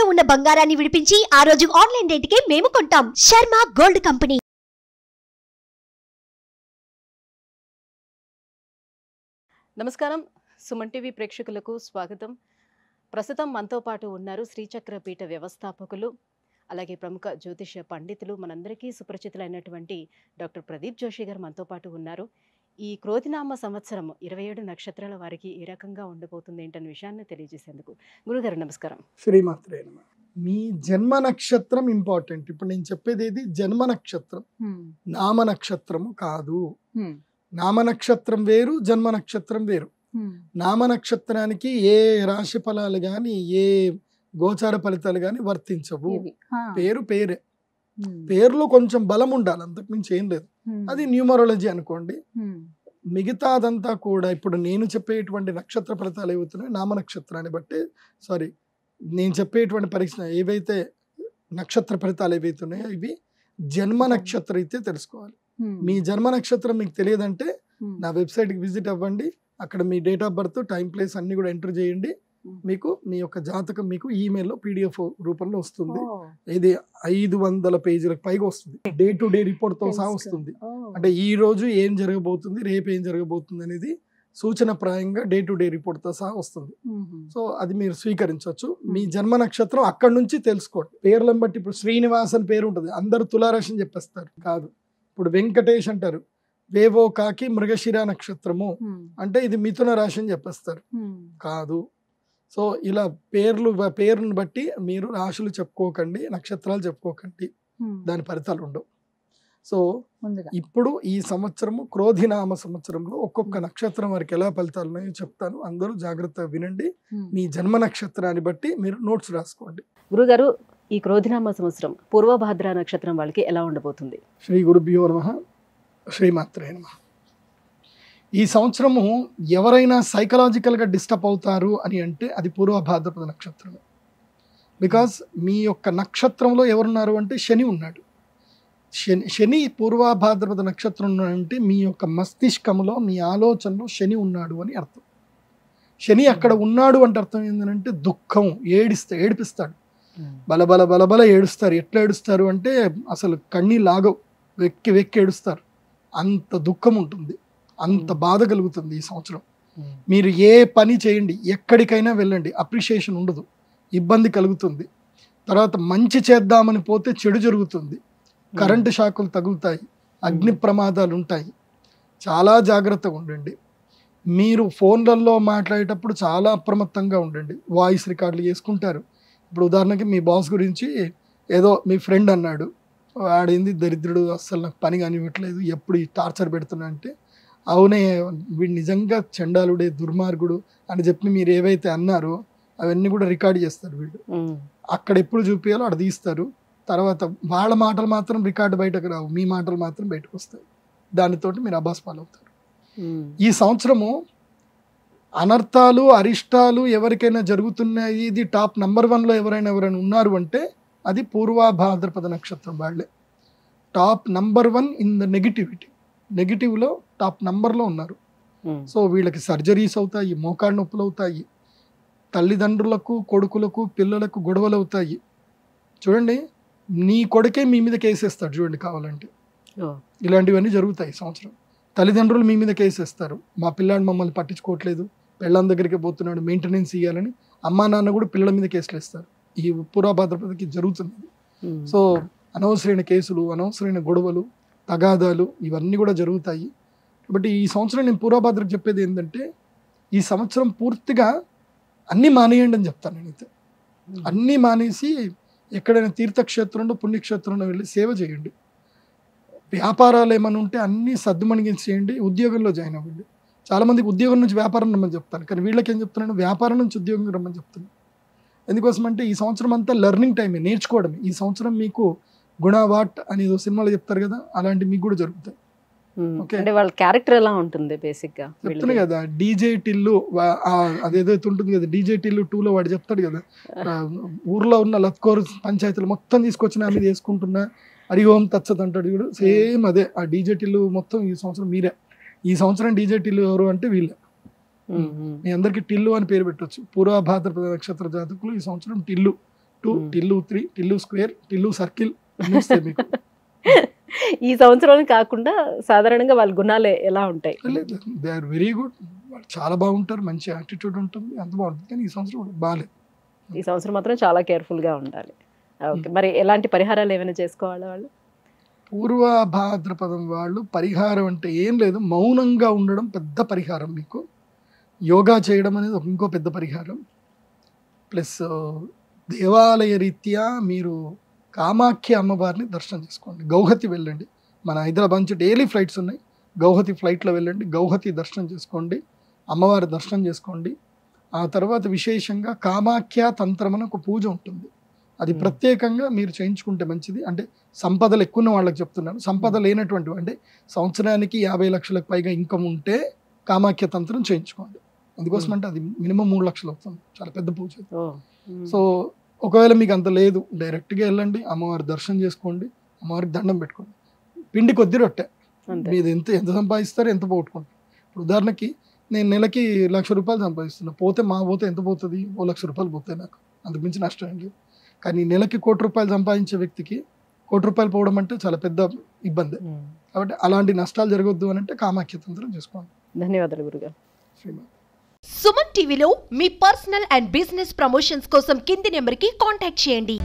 తాకట్టులో ఉన్న బంగారాన్ని విడిపించి ఆ రోజు ఆన్లైన్ రేటుకే మేము కొంటాం. Sharma gold company. నమస్కారం, సుమన్ టీవీ ప్రేక్షకులకు స్వాగతం. ప్రస్తుతం మనతో పాటు ఉన్నారు శ్రీచక్ర పీఠ వ్యవస్థాపకులు, అలాగే ప్రముఖ జ్యోతిష పండితులు, మనందరికీ సుపరిచితులైనటువంటి డాక్టర్ ప్రదీప్ జోషి గారు మనతో పాటు ఉన్నారు. ఈ క్రోధినామ సంవత్సరం 27 నక్షత్రాల వారికి ఏ రకంగా ఉండబోతుంది ఏంటనే విషయాన్ని తెలియజేసేందుకు గురుగారు నమస్కారం. శ్రీమాత్రే నమః. మీ జన్మ నక్షత్రం ఇంపార్టెంట్. ఇప్పుడు నేను చెప్పేది ఏది, జన్మ నక్షత్రం, నామ నక్షత్రము కాదు. నామ నక్షత్రం వేరు, జన్మ నక్షత్రం వేరు. నామ నక్షత్రానికి ఏ రాశి ఫలాలు గాని ఏ గోచార ఫలితాలు గాని వర్తించవు. పేరు పేరే, పేరులో కొంచెం బలం ఉండాలి, అంతకుమించి ఏం లేదు. అది న్యూమరాలజీ అనుకోండి. మిగతా అదంతా కూడా ఇప్పుడు నేను చెప్పేటువంటి నక్షత్ర ఫలితాలు ఏవవుతున్నాయి నామ నక్షత్రాన్ని బట్టి, సారీ నేను చెప్పేటువంటి పరీక్ష ఏవైతే నక్షత్ర ఫలితాలు ఏవైతున్నాయో ఇవి జన్మ నక్షత్రం అయితే తెలుసుకోవాలి. మీ జన్మ నక్షత్రం మీకు తెలియదంటే నా వెబ్సైట్కి విజిట్ అవ్వండి. అక్కడ మీ date of birth, time, place అన్ని కూడా ఎంటర్ చేయండి. మీకు మీ యొక్క జాతకం మీకు ఈమెయిల్లో PDF రూపంలో వస్తుంది. ఇది 500 పేజీలకు పైగా వస్తుంది. డే టు డే రిపోర్ట్ తో సహా వస్తుంది. అంటే ఈ రోజు ఏం జరగబోతుంది, రేపు ఏం జరగబోతుంది అనేది సూచన ప్రాయంగా డే టు డే రిపోర్ట్ తో సహా వస్తుంది. సో అది మీరు స్వీకరించవచ్చు. మీ జన్మ నక్షత్రం అక్కడ నుంచి తెలుసుకోండి. పేర్లను బట్టి ఇప్పుడు శ్రీనివాస్ అని పేరు ఉంటుంది, అందరు తులారాశి అని చెప్పేస్తారు. కాదు. ఇప్పుడు వెంకటేష్ అంటారు, వేవో కాకి మృగశిర నక్షత్రము అంటే ఇది మిథున రాశి అని చెప్పేస్తారు. కాదు. సో ఇలా పేరును బట్టి మీరు రాశులు చెప్పుకోకండి, నక్షత్రాలు చెప్పుకోకండి, దాని ఫలితాలు ఉండవు. సో ఇప్పుడు ఈ సంవత్సరము క్రోధినామ సంవత్సరంలో ఒక్కొక్క నక్షత్రం వారికి ఎలా ఫలితాలు ఉన్నాయో చెప్తాను. అందరూ జాగ్రత్తగా వినండి. మీ జన్మ నక్షత్రాన్ని బట్టి మీరు నోట్స్ రాసుకోండి. గురుగారు, ఈ క్రోధినామ సంవత్సరం పూర్వభాద్ర నక్షత్రం వాళ్ళకి ఎలా ఉండబోతుంది? శ్రీ గురుభ్యో నమః. శ్రీమాత్రే నమః. ఈ సంవత్సరము ఎవరైనా సైకలాజికల్గా డిస్టర్బ్ అవుతారు అని అంటే అది పూర్వభాద్రపద నక్షత్రమే. బికాజ్ మీ యొక్క నక్షత్రంలో ఎవరున్నారు అంటే శని ఉన్నాడు. శని పూర్వభాద్రపద నక్షత్రం ఉన్నాడంటే మీ యొక్క మస్తిష్కంలో, మీ ఆలోచనలో శని ఉన్నాడు అని అర్థం. శని అక్కడ ఉన్నాడు అంటే అర్థం ఏంటంటే దుఃఖం, ఏడిపిస్తాడు. బలబల బలబల ఏడుస్తారు. ఎట్లా ఏడుస్తారు అంటే అసలు కన్నీ లాగవు, వెక్కి వెక్కి ఏడుస్తారు. అంత దుఃఖం ఉంటుంది, అంత బాధ కలుగుతుంది ఈ సంవత్సరం. మీరు ఏ పని చేయండి, ఎక్కడికైనా వెళ్ళండి, అప్రిషియేషన్ ఉండదు, ఇబ్బంది కలుగుతుంది. తర్వాత మంచి చేద్దామని పోతే చెడు జరుగుతుంది, కరెంటు షాకులు తగులుతాయి, అగ్ని ప్రమాదాలు ఉంటాయి. చాలా జాగ్రత్తగా ఉండండి. మీరు ఫోన్లలో మాట్లాడేటప్పుడు చాలా అప్రమత్తంగా ఉండండి. వాయిస్ రికార్డులు చేసుకుంటారు. ఇప్పుడు ఉదాహరణకి మీ బాస్ గురించి ఏదో మీ ఫ్రెండ్ అన్నాడు, వాడేంది దరిద్రుడు, అస్సలు నాకు పని కానివ్వట్లేదు, ఎప్పుడు ఈ టార్చర్ పెడుతున్నా అంటే, అవునే వీడు నిజంగా చండాలుడే, దుర్మార్గుడు అని చెప్పి మీరు ఏవైతే అన్నారో అవన్నీ కూడా రికార్డ్ చేస్తారు వీళ్ళు. అక్కడ ఎప్పుడు చూపించాలో అక్కడ తీస్తారు. తర్వాత వాళ్ళ మాటలు మాత్రం రికార్డు బయటకు రావు, మీ మాటలు మాత్రం బయటకు వస్తాయి. దానితోటి మీరు అబాస్ పాలవుతారు. ఈ సంవత్సరము అనర్థాలు, అరిష్టాలు ఎవరికైనా జరుగుతున్నాయి. ఇది టాప్ నంబర్ 1లో ఎవరైనా ఉన్నారు అంటే అది పూర్వభాద్రపద నక్షత్రం వాళ్ళే. టాప్ నంబర్ 1 ఇన్ ద నెగిటివ్లో టాప్ నంబర్లో ఉన్నారు. సో వీళ్ళకి సర్జరీస్ అవుతాయి, మోకాళ్ళ నొప్పులు అవుతాయి, తల్లిదండ్రులకు, కొడుకులకు, పిల్లలకు గొడవలు అవుతాయి. చూడండి, నీ కొడుకే మీ మీద కేసేస్తాడు చూడండి కావాలంటే. ఇలాంటివన్నీ జరుగుతాయి ఈ సంవత్సరం. తల్లిదండ్రులు మీ మీద కేసేస్తారు, మా పిల్లాడు మమ్మల్ని పట్టించుకోవట్లేదు, పెళ్ళాం దగ్గరికి పోతున్నాడు, మెయింటెనెన్స్ ఇవ్వాలని అమ్మా నాన్న కూడా పిల్లల మీద కేసులు వేస్తారు. ఈ పూర్వభాద్రపదకి జరుగుతుంది. సో అనవసరమైన కేసులు, అనవసరమైన గొడవలు, తగాదాలు ఇవన్నీ కూడా జరుగుతాయి. కాబట్టి ఈ సంవత్సరం నేను పూర్వభాద్రకు చెప్పేది ఏంటంటే, ఈ సంవత్సరం పూర్తిగా అన్నీ మానేయండి అని చెప్తాను నేనైతే. అన్నీ మానేసి ఎక్కడైనా తీర్థక్షేత్రంలో, పుణ్యక్షేత్రంలో వెళ్ళి సేవ చేయండి. వ్యాపారాలు ఏమైనా ఉంటే అన్నీ సర్దుమణిగించేయండి. ఉద్యోగంలో జాయిన్ అవ్వండి. చాలామందికి ఉద్యోగం నుంచి వ్యాపారం రమ్మని చెప్తాను, కానీ వీళ్ళకి ఏం చెప్తున్నాను, వ్యాపారం నుంచి ఉద్యోగం రమ్మని చెప్తున్నాను. ఎందుకోసం అంటే ఈ సంవత్సరం అంతా లెర్నింగ్ టైమే, నేర్చుకోవడమే. ఈ సంవత్సరం మీకు గుణవాట్ అనేది సినిమాలో చెప్తారు కదా, అలాంటి మీకు కూడా జరుగుతాయి. అంటే వాళ్ళ క్యారెక్టర్ ఎలా ఉంటుంది బేసిక్ గా చెప్తున్నా కదా. డీజే టిల్లు అదేదైతే ఉంటుంది కదా, డీజే టిల్లు 2లో వాడు చెప్తాడు కదా, ఊర్లో ఉన్న లత్కోర్ పంచాయతీలు మొత్తం తీసుకొచ్చిన మీద వేసుకుంటున్నా హరి ఓం తచ్చత్ అంటాడు చూడు, సేమ్ అదే. ఆ డీజే టిల్లు మొత్తం ఈ సంవత్సరం మీరే. ఈ సంవత్సరం డీజే టిల్లు ఎవరు అంటే వీళ్ళే. మీ అందరికి టిల్లు అని పేరు పెట్టవచ్చు. పూర్వభాద్రపద నక్షత్ర జాతకులు ఈ సంవత్సరం టిల్లు 2 టిల్లు 3 టిల్లు స్క్వేర్ టిల్లు సర్కిల్ అన్నీ వస్తాయి మీకు. ఈ సంవత్సరం కాకుండా సాధారణంగా వాళ్ళ గుణాలు ఎలా ఉంటాయి? దే ఆర్ వెరీ గుడ్, వాళ్ళు చాలా బాగుంటారు, మంచి యాటిట్యూడ్ ఉంటుంది, అంత బాగుంటుంది. కానీ ఈ సంవత్సరం బాగాలేదు. ఈ సంవత్సరం మాత్రం చాలా కేర్ఫుల్గా ఉండాలి. ఓకే, మరి ఎలాంటి పరిహారాలు ఏమైనా చేసుకోవాలా వాళ్ళు? పూర్వ భాద్రపదం వాళ్ళు పరిహారం అంటే ఏం లేదు, మౌనంగా ఉండడం పెద్ద పరిహారం మీకు. యోగా చేయడం అనేది ఇంకో పెద్ద పరిహారం. ప్లస్ దేవాలయ రీత్యా మీరు కామాఖ్య అమ్మవారిని దర్శనం చేసుకోండి. గౌహతి వెళ్ళండి, మన హైదరాబాద్ నుంచి డైలీ ఫ్లైట్స్ ఉన్నాయి. గౌహతి ఫ్లైట్లో వెళ్ళండి, గౌహతి దర్శనం చేసుకోండి, అమ్మవారి దర్శనం చేసుకోండి. ఆ తర్వాత విశేషంగా కామాఖ్య తంత్రం అని ఒక పూజ ఉంటుంది, అది ప్రత్యేకంగా మీరు చేయించుకుంటే మంచిది. అంటే సంపదలు ఎక్కువ ఉన్న వాళ్ళకి చెప్తున్నాను, సంపద లేనటువంటి అంటే సంవత్సరానికి 50 లక్షలకు పైగా ఇన్కమ్ ఉంటే కామాఖ్య తంత్రం చేయించుకోండి. అందుకోసం అంటే అది మినిమం 3 లక్షలు అవుతుంది, చాలా పెద్ద పూజ. సో ఒకవేళ మీకు అంత లేదు, డైరెక్ట్గా వెళ్ళండి, అమ్మవారి దర్శనం చేసుకోండి, అమ్మవారికి దండం పెట్టుకోండి. పిండి కొద్ది రొట్టె, మీరు ఎంత సంపాదిస్తారో ఎంత పోగొట్టుకోండి. ఇప్పుడు ఉదాహరణకి నేను నెలకి 1 లక్ష రూపాయలు సంపాదిస్తున్నా, పోతే ఎంత పోతుంది, 1 లక్ష రూపాయలు పోతాయి, నాకు అంతకుమించి నష్టం ఏం లేదు. కానీ నెలకి 1 కోటి రూపాయలు సంపాదించే వ్యక్తికి 1 కోటి రూపాయలు పోవడం అంటే చాలా పెద్ద ఇబ్బంది. కాబట్టి అలాంటి నష్టాలు జరగొద్దు అని అంటే కామాఖ్య తంత్రం చేసుకోండి. ధన్యవాదాలు గురుగారు. శ్రీమాన్. సుమన్ టీవీలో మీ పర్సనల్ అండ్ బిజినెస్ ప్రమోషన్స్ కోసం కింది నెంబర్కి కాంటాక్ట్ చేయండి.